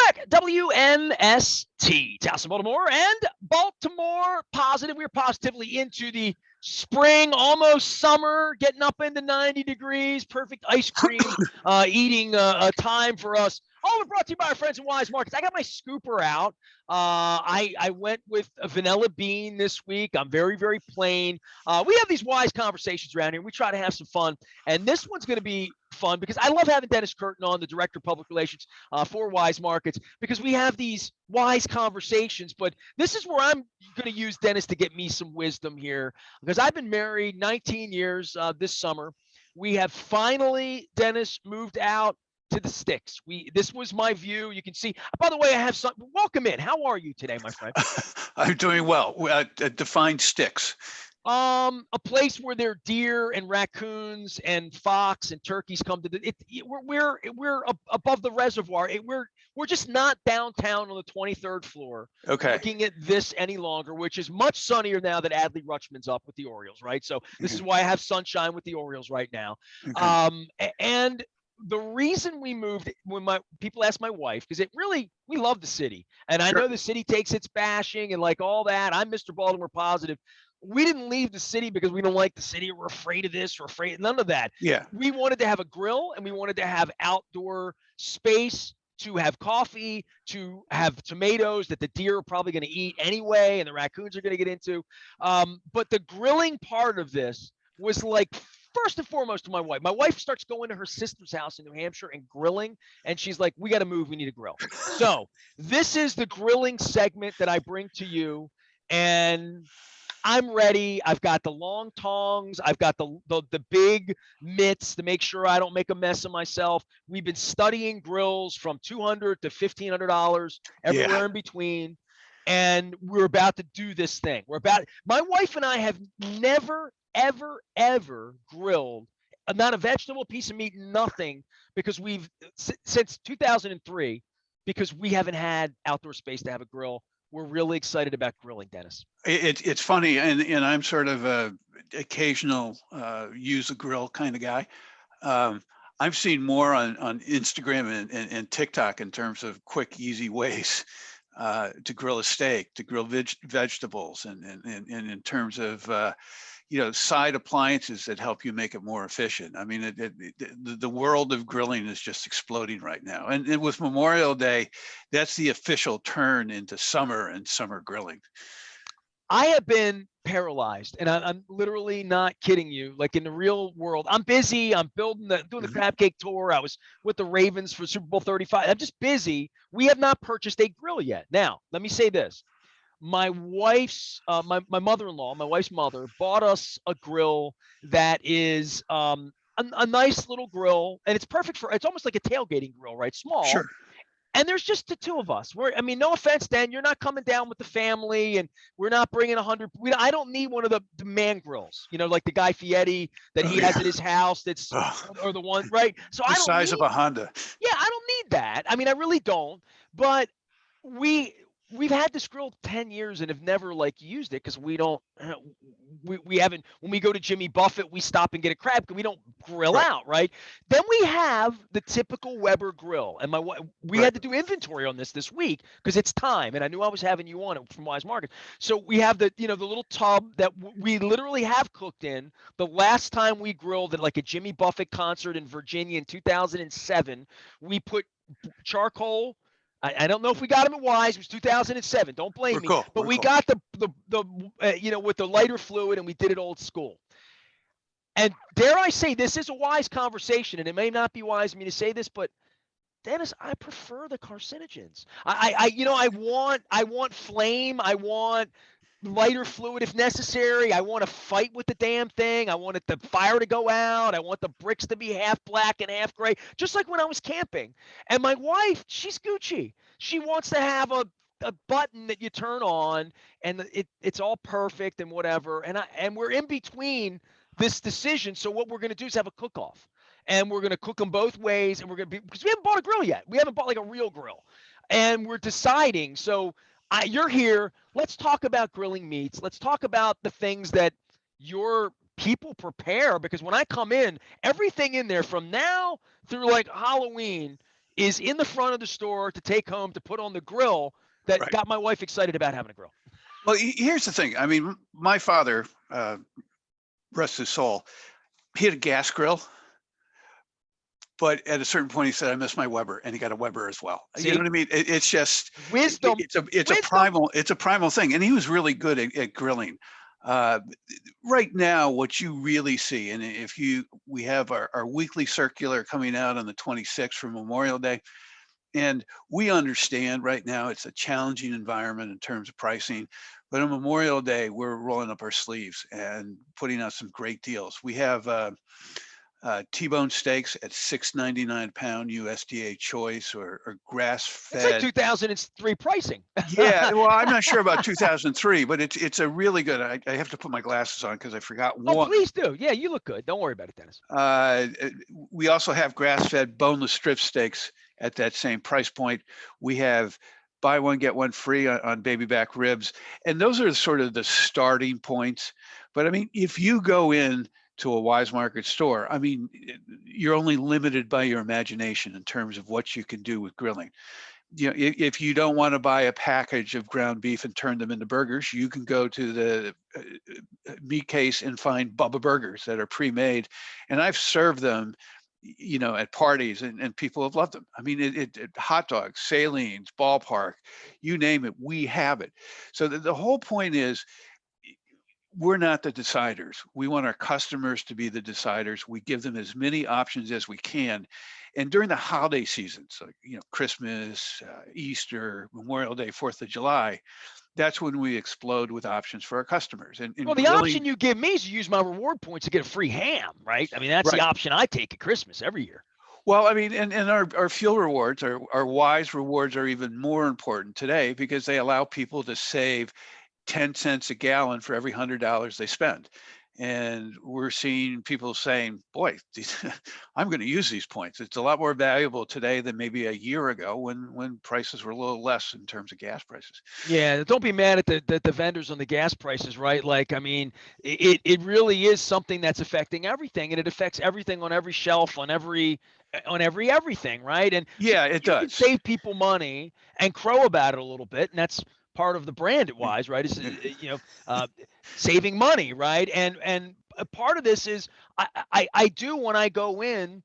back. WNST, Towson, Baltimore, and Baltimore Positive. We're positively into the spring, almost summer, getting up into 90 degrees, perfect ice cream eating time for us. All of it brought to you by our friends at Weis Markets. I got my scooper out. I went with a vanilla bean this week. I'm very, very plain. We have these wise conversations around here. We try to have some fun. And this one's going to be fun because I love having Dennis Curtin on, the Director of Public Relations for Weis Markets, because we have these wise conversations. But this is where I'm going to use Dennis to get me some wisdom here, because I've been married 19 years this summer. We have finally, Dennis, moved out to the sticks. This was my view. You can see. By the way, I have some. Welcome in. How are you today, my friend? I'm doing well. Define sticks. A place where there are deer and raccoons and fox and turkeys come to we're above the reservoir. We're just not downtown on the 23rd floor. Okay. Looking at this any longer, which is much sunnier now that Adley Rutschman's up with the Orioles, right? So this is why I have sunshine with the Orioles right now. Okay. And the reason we moved, when my people ask my wife, because we love the city, and I know the city takes its bashing and like all that. I'm Mr. Baltimore Positive. We didn't leave the city because we don't like the city, or we're afraid of this or afraid, none of that. Yeah. We wanted to have a grill, and we wanted to have outdoor space to have coffee, to have tomatoes that the deer are probably going to eat anyway, and the raccoons are going to get into. But the grilling part of this was like, first and foremost, to my wife. My wife starts going to her sister's house in New Hampshire and grilling, and she's like, we got to move. We need a grill. So this is the grilling segment that I bring to you, and I'm ready. I've got the long tongs. I've got the big mitts to make sure I don't make a mess of myself. We've been studying grills from $200 to $1,500, everywhere in between. And we're about to do this thing. My wife and I have never, ever grilled, not a vegetable, piece of meat, nothing, because since 2003, because we haven't had outdoor space to have a grill. We're really excited about grilling, Dennis. It's funny, and I'm sort of a occasional use a grill kind of guy. I've seen more on Instagram and TikTok in terms of quick, easy ways to grill a steak, to grill vegetables, and in terms of side appliances that help you make it more efficient. I mean, the world of grilling is just exploding right now. And with Memorial Day, that's the official turn into summer and summer grilling. I have been paralyzed, and I'm literally not kidding you. Like, in the real world, I'm busy. I'm doing the crab cake tour. I was with the Ravens for Super Bowl 35. I'm just busy. We have not purchased a grill yet. Now, let me say this. My wife's my mother-in-law, my wife's mother, bought us a grill that is a nice little grill, and it's perfect it's almost like a tailgating grill, right? Small. Sure. And there's just the two of us. No offense, Dan, you're not coming down with the family, and we're not bringing 100. I don't need one of the man grills, like the Guy Fieri that he has at his house. That's or the one, right? So the size of a Honda. Yeah, I don't need that. I mean, I really don't. But we've had this grill 10 years and have never used it, because we haven't. When we go to Jimmy Buffett, we stop and get a crab, because we don't grill out, right? Then we have the typical Weber grill, and we had to do inventory on this week because it's time, and I knew I was having you on it from Weis Market. So we have the little tub that we literally have cooked in. The last time we grilled at like a Jimmy Buffett concert in Virginia in 2007, we put charcoal. I don't know if we got him at Weis. It was 2007. Don't blame me. Cool. But we got the with the lighter fluid, and we did it old school. And dare I say, this is a wise conversation, and it may not be wise of me to say this, but Dennis, I prefer the carcinogens. I want flame. I want lighter fluid if necessary. I want to fight with the damn thing. I want the fire to go out. I want the bricks to be half black and half gray, just like when I was camping. And my wife, she's Gucci. She wants to have a button that you turn on, and it's all perfect and whatever. And we're in between this decision. So what we're going to do is have a cook-off, and we're going to cook them both ways. And we're going to because we haven't bought a grill yet. We haven't bought like a real grill, and we're deciding. So you're here. Let's talk about grilling meats. Let's talk about the things that your people prepare, because when I come in, everything in there from now through like Halloween is in the front of the store to take home to put on the grill that Right. got my wife excited about having a grill. Well, here's the thing. I mean, my father, rest his soul, he had a gas grill, but at a certain point he said, "I miss my Weber," and he got a Weber as well. You know See, what I mean? It's just, wisdom, it's a wisdom. primal thing, and he was really good at grilling. Uh, right now, what you really see, and if you, we have our weekly circular coming out on the 26th for Memorial Day, and we understand right now it's a challenging environment in terms of pricing, but on Memorial Day, we're rolling up our sleeves and putting out some great deals. We have T-bone steaks at $6.99 a pound USDA choice, or grass It's like fed. 2003 pricing. Yeah, well, I'm not sure about 2003, but it's a really good. I have to put my glasses on because I forgot Oh, one. please do. Yeah, you look good. Don't worry about it, Dennis. Uh, we also have grass-fed boneless strip steaks at that same price point. We have buy one get one free on baby back ribs, and those are sort of the starting points. But I mean, if you go in to a Wise Market store, I mean, you're only limited by your imagination in terms of what you can do with grilling. You know, if you don't want to buy a package of ground beef and turn them into burgers, you can go to the meat case and find Bubba burgers that are pre-made. And I've served them, you know, at parties, and people have loved them. I mean, hot dogs, salines, ballpark, you name it, we have it. So the whole point is, we're not the deciders. We want our customers to be the deciders. We give them as many options as we can. And during the holiday seasons, like, you know, Christmas, Easter, Memorial Day, 4th of July, that's when we explode with options for our customers. And Well, the grilling, option you give me is you use my reward points to get a free ham, right? I mean, that's the right. option I take at Christmas every year. Well, I mean, and our fuel rewards, our wise rewards are even more important today because they allow people to save 10 cents a gallon for every $100 they spend. And we're seeing people saying, boy, I'm going to use these points. It's a lot more valuable today than maybe a year ago when prices were a little less in terms of gas prices. Yeah, don't be mad at the vendors on the gas prices, right? Like, I mean, it really is something that's affecting everything, and it affects everything on every shelf, on every everything, right? And so Yeah, if it you can does. save people money and crow about it a little bit, and that's part of the brand at Wise, right? Is uh, saving money, right? And a part of this is I do when I go in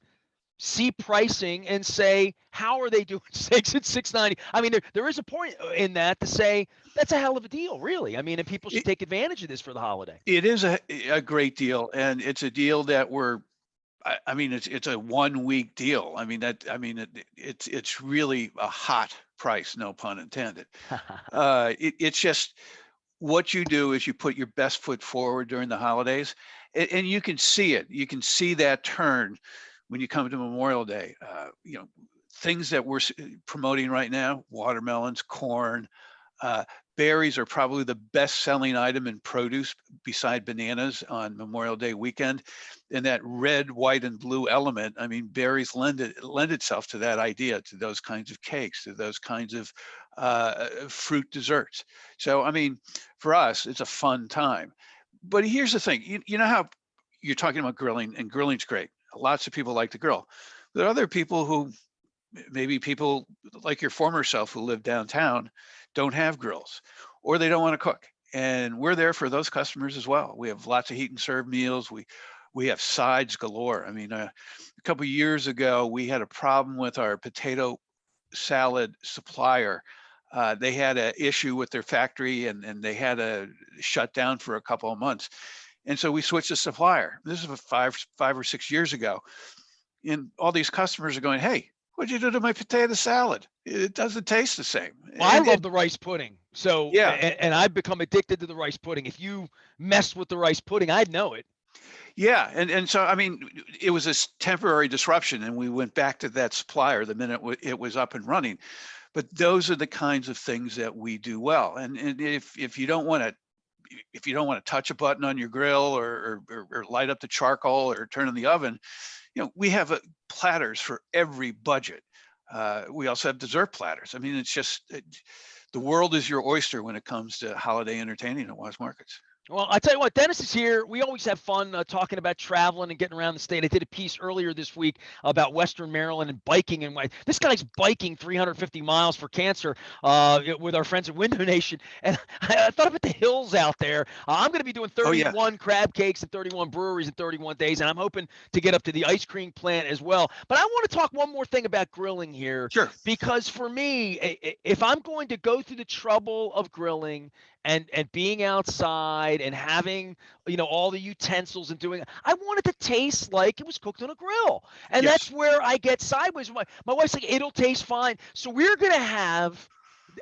see pricing and say, how are they doing steaks at 690? I mean, there is a point in that to say that's a hell of a deal, really. I mean, and people should It, take advantage of this for the holiday. it is a great deal, and it's a deal that I mean, it's a 1 week deal. I mean, it's really a hot price, no pun intended. It's just, what you do is you put your best foot forward during the holidays, and you can see it. You can see that turn when you come to Memorial Day. You know, things that we're promoting right now: watermelons, corn, uh, berries are probably the best selling item in produce beside bananas on Memorial Day weekend. And that red, white, and blue element, I mean, berries lend itself to that idea, to those kinds of cakes, to those kinds of fruit desserts. So, I mean, for us, it's a fun time. But here's the thing: you know how you're talking about grilling, and grilling's great. Lots of people like to grill. There are other people who, maybe people like your former self who live downtown, don't have grills, or they don't want to cook. And we're there for those customers as well. We have lots of heat and serve meals. We have sides galore. I mean, a couple of years ago, we had a problem with our potato salad supplier. They had an issue with their factory, and they had to shut down for a couple of months. And so we switched the supplier. This is 5 or 6 years ago. And all these customers are going, "Hey, what'd you do to my potato salad? It doesn't taste the same." Well, I And love the rice pudding. So, yeah, and I've become addicted to the rice pudding. If you messed with the rice pudding, I'd know it. yeah, and so I mean, it was this temporary disruption, and we went back to that supplier the minute it was up and running. But those are the kinds of things that we do well. And if you don't want to, if you don't want to touch a button on your grill, or light up the charcoal, or turn on the oven, you know, we have platters for every budget. We also have dessert platters. I mean, it's just the world is your oyster when it comes to holiday entertaining at Wise Markets. Well, I tell you what, Dennis is here. We always have fun talking about traveling and getting around the state. I did a piece earlier this week about Western Maryland and biking, and this guy's biking 350 miles for cancer with our friends at Window Nation. And I thought about the hills out there. I'm going to be doing Oh yeah, 31 crab cakes and 31 breweries in 31 days, and I'm hoping to get up to the ice cream plant as well. But I want to talk one more thing about grilling here, sure. because for me, if I'm going to go through the trouble of grilling and being outside and having all the utensils and doing, I want it to taste like it was cooked on a grill. And Yes, that's where I get sideways. My wife's like, it'll taste fine. So we're going to have,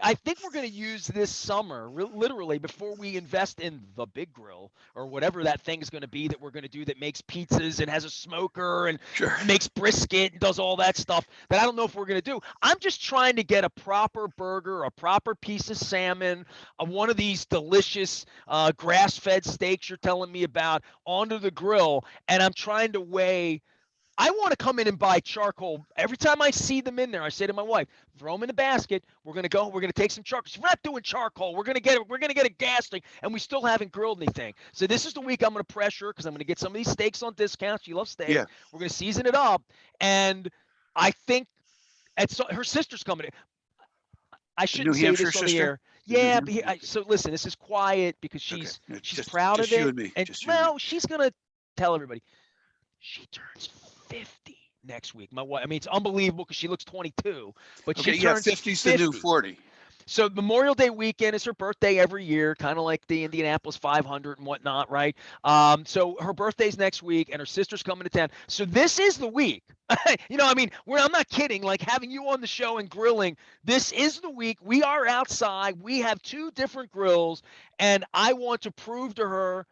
I think we're going to use this summer, literally, before we invest in the big grill or whatever that thing is going to be that we're going to do, that makes pizzas and has a smoker and sure. makes brisket and does all that stuff that I don't know if we're going to do. I'm just trying to get a proper burger, a proper piece of salmon, one of these delicious grass-fed steaks you're telling me about onto the grill, and I'm trying to weigh. I want to come in and buy charcoal. Every time I see them in there, I say to my wife, throw them in the basket. We're going to go. We're going to take some charcoal. We're not doing charcoal. We're going to get it. We're going to get a gas thing, and we still haven't grilled anything. So this is the week I'm going to pressure, because I'm going to get some of these steaks on discount. She loves steak. Yeah, We're going to season it up, and I think her sister's coming. I the shouldn't New say Hampshire this on the sister. air. The New Yeah, but Hampshire. so listen, this is quiet because Okay, she's just proud of you it, and me. and Just you and me. well, she's gonna tell everybody she turns 50 next week. My wife, I mean, it's unbelievable because she looks 22, but she Okay, yeah, turns 50's the new 50. 40. So Memorial Day weekend is her birthday every year, kind of like the Indianapolis 500 and whatnot, right? So her birthday's next week, and her sister's coming to town. So this is the week. I mean, I'm not kidding. Like, having you on the show and grilling, this is the week. We are outside. We have two different grills, and I want to prove to her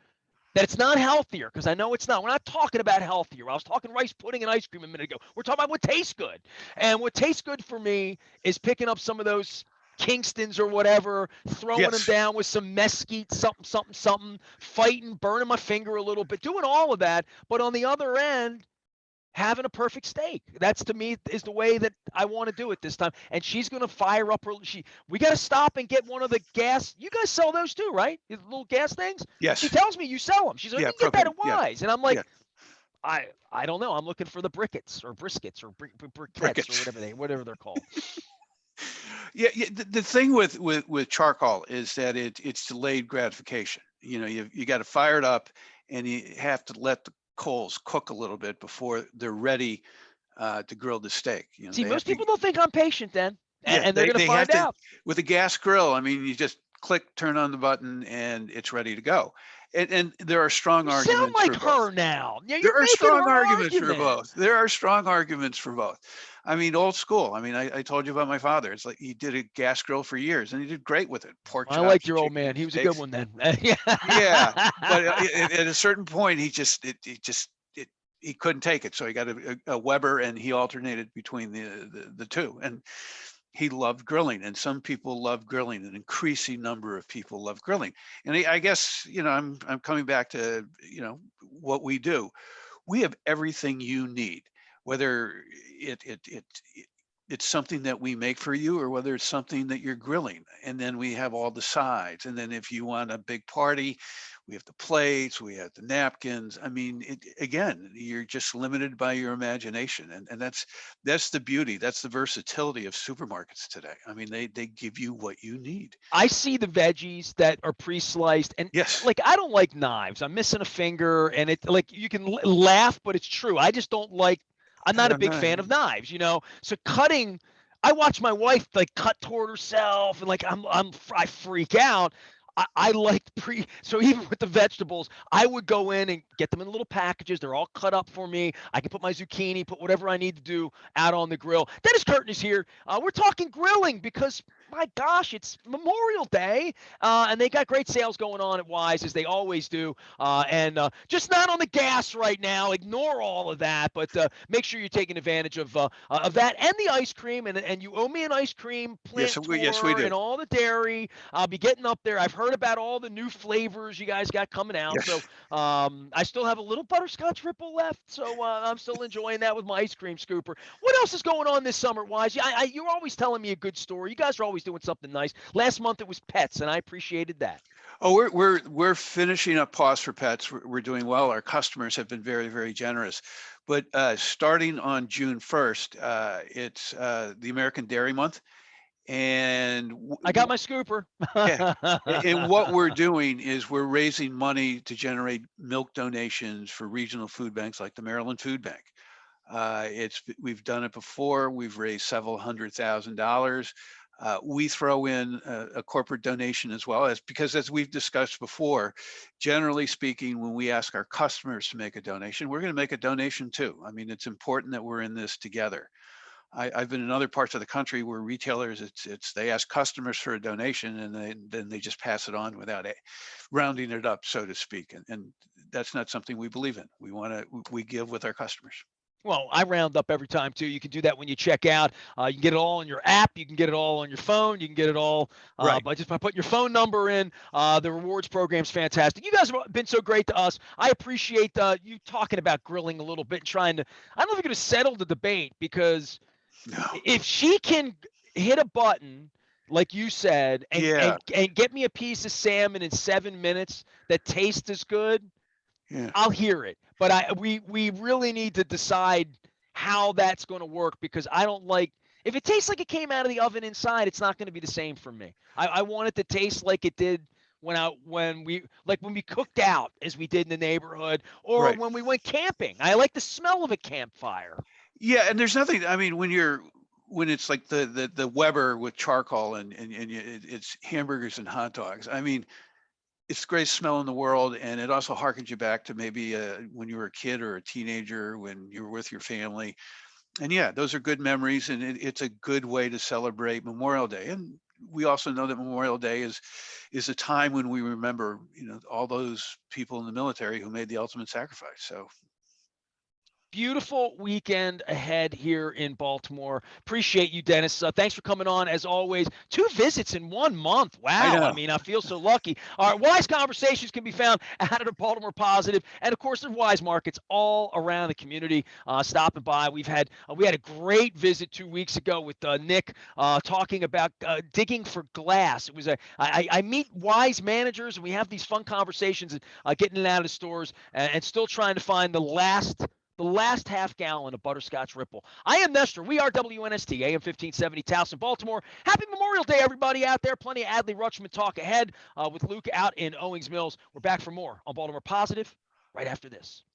that it's not healthier, because I know it's not. We're not talking about healthier. I was talking rice pudding and ice cream a minute ago. We're talking about what tastes good. And what tastes good for me is picking up some of those Kingstons or whatever, throwing them Yes, down with some mesquite, something, something, something, fighting, burning my finger a little bit, doing all of that. But on the other end, having a perfect steak. That's, to me, is the way that I want to do it this time. And she's going to fire up her. We got to stop and get one of the gas. You guys sell those too, right? The little gas things. She yes, tells me you sell them. She's like, yeah, you can get that propane. at Yeah, Weis. And I'm yeah, like, I don't know. I'm looking for the briquettes or briskets or briquettes or briquettes. whatever they're called. Yeah, yeah. The thing with charcoal is that it's delayed gratification. You got to fire it up, and you have to let the coals cook a little bit before they're ready to grill the steak. See, They have most to. people don't think I'm patient then, Yeah, and they're they going to they have find to. out. With a gas grill, I mean, you just click, turn on the button, and it's ready to go. And there are strong You sound arguments like for both. her now. Yeah, There you're are making strong her arguments for argument. both. There are strong arguments for both. I mean, old school. I mean, I told you about my father. It's like he did a gas grill for years, and he did great with it. Pork I liked chops, your old chicken man. He was a good steaks. one then. Yeah, but at a certain point, he couldn't take it, so he got a Weber, and he alternated between the two. And he loved grilling, and some people love grilling. An increasing number of people love grilling, and I guess I'm coming back to what we do. We have everything you need, whether it's something that we make for you, or whether it's something that you're grilling. And then we have all the sides. And then if you want a big party, we have the plates, we have the napkins. I mean, again, you're just limited by your imagination. And that's the beauty. That's the versatility of supermarkets today. I mean, they give you what you need. I see the veggies that are pre-sliced, and Yes. like, I don't like knives. I'm missing a finger, and it, like, you can laugh, but it's true. I just don't like. I'm I not a don't big know. fan of knives. So cutting, I watch my wife like cut toward herself, and like I freak out. I like so even with the vegetables, I would go in and get them in little packages. They're all cut up for me. I can put my zucchini, put whatever I need to do out on the grill. Dennis Curtin is here. We're talking grilling because, my gosh, it's Memorial Day, and they got great sales going on at Weis, as they always do. And just not on the gas right now. Ignore all of that, but make sure you're taking advantage of that and the ice cream. And you owe me an ice cream plant Yes, we tour do. and all the dairy. I'll be getting up there. I've heard about all the new flavors you guys got coming out. So Yes. I still have a little butterscotch ripple left. So I'm still enjoying that with my ice cream scooper. What else is going on this summer, Wise? You're always telling me a good story. You guys are always always doing something nice. Last month it was pets, and I appreciated that. Oh, we're finishing up Paws for Pets. We're doing well. Our customers have been very, very generous. But starting on June 1st, it's the American Dairy Month, and I got my scooper. yeah, and what we're doing is we're raising money to generate milk donations for regional food banks like the Maryland Food Bank. We've done it before. We've raised several $100,000. We throw in a corporate donation as well, as because as we've discussed before, generally speaking, when we ask our customers to make a donation, we're going to make a donation too. I mean, it's important that we're in this together. I've been in other parts of the country where retailers, they ask customers for a donation and then they just pass it on without rounding it up, so to speak. And that's not something we believe in. We give with our customers. Well, I round up every time too. You can do that when you check out. You can get it all on your app. You can get it all on your phone. You can get it all Right. by putting your phone number in. The rewards program's fantastic. You guys have been so great to us. I appreciate you talking about grilling a little bit and trying to. I don't know if you're going to settle the debate because No. if she can hit a button like you said and Yeah. get me a piece of salmon in 7 minutes that tastes as good, Yeah. I'll hear it. But we really need to decide how that's going to work because I don't like if it tastes like it came out of the oven inside, it's not going to be the same for me. I want it to taste like it did when we cooked out as we did in the neighborhood or Right. when we went camping. I like the smell of a campfire. Yeah. And there's nothing, I mean, when it's like the Weber with charcoal it's hamburgers and hot dogs. I mean, it's the greatest smell in the world, and it also harkens you back to maybe when you were a kid or a teenager when you were with your family. And yeah, those are good memories, and it's a good way to celebrate Memorial Day. And we also know that Memorial Day is a time when we remember, all those people in the military who made the ultimate sacrifice. So Beautiful weekend ahead here in Baltimore. Appreciate you, Dennis. Thanks for coming on as always. 2 visits in 1 month. I Wow. I know. mean, I feel so lucky. All right. Wise Conversations can be found out at a Baltimore Positive. And of course, there's Wise Markets all around the community stopping by. We had a great visit 2 weeks ago with Nick talking about digging for glass. It was I meet Wise managers and we have these fun conversations and getting it out of the stores and still trying to find the last half gallon of butterscotch ripple. I am Nestor. We are WNST, AM 1570, Towson, Baltimore. Happy Memorial Day, everybody out there. Plenty of Adley Rutschman talk ahead with Luke out in Owings Mills. We're back for more on Baltimore Positive right after this.